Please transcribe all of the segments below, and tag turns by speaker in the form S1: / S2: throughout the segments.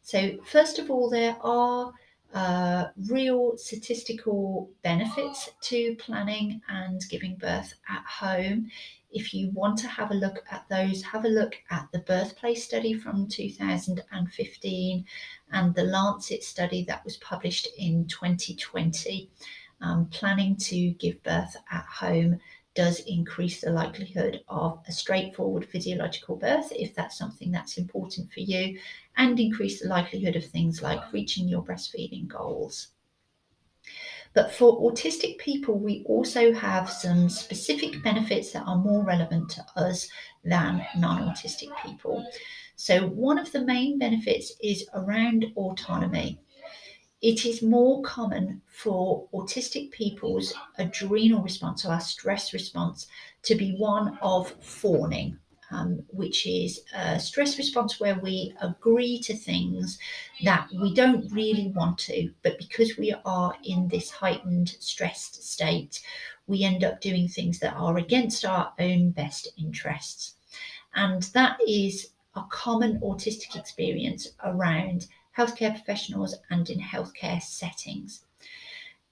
S1: So first of all, there are real statistical benefits to planning and giving birth at home. If you want to have a look at those, have a look at the birthplace study from 2015 and the Lancet study that was published in 2020. Planning to give birth at home does increase the likelihood of a straightforward physiological birth, if that's something that's important for you, and increase the likelihood of things like reaching your breastfeeding goals. But for autistic people, we also have some specific benefits that are more relevant to us than non-autistic people. So one of the main benefits is around autonomy. It is more common for autistic people's adrenal response, or our stress response, to be one of fawning, which is a stress response where we agree to things that we don't really want to, but because we are in this heightened stressed state, we end up doing things that are against our own best interests. And that is a common autistic experience around healthcare professionals and in healthcare settings.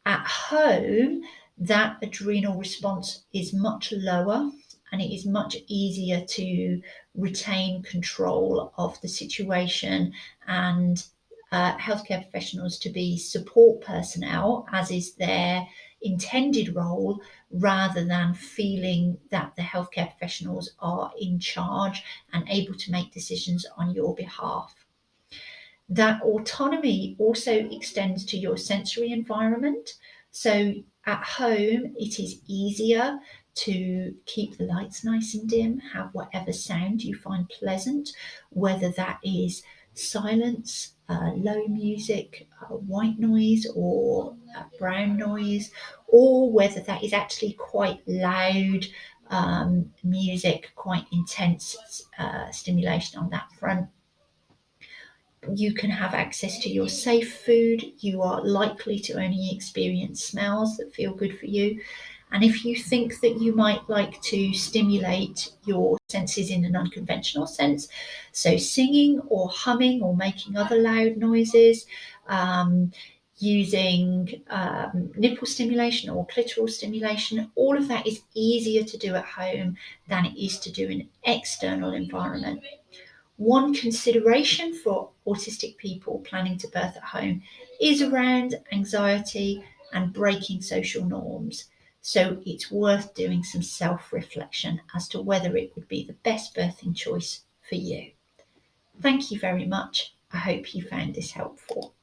S1: At home, that adrenal response is much lower and it is much easier to retain control of the situation and healthcare professionals to be support personnel, as is their intended role, rather than feeling that the healthcare professionals are in charge and able to make decisions on your behalf. That autonomy also extends to your sensory environment. So at home, it is easier to keep the lights nice and dim, have whatever sound you find pleasant, whether that is silence, low music, white noise, or brown noise, or whether that is actually quite loud music, quite intense stimulation on that front. You can have access to your safe food. You are likely to only experience smells that feel good for you. And if you think that you might like to stimulate your senses in an unconventional sense, so singing or humming or making other loud noises, using nipple stimulation or clitoral stimulation, all of that is easier to do at home than it is to do in an external environment. One consideration for autistic people planning to birth at home is around anxiety and breaking social norms. So it's worth doing some self-reflection as to whether it would be the best birthing choice for you. Thank you very much. I hope you found this helpful.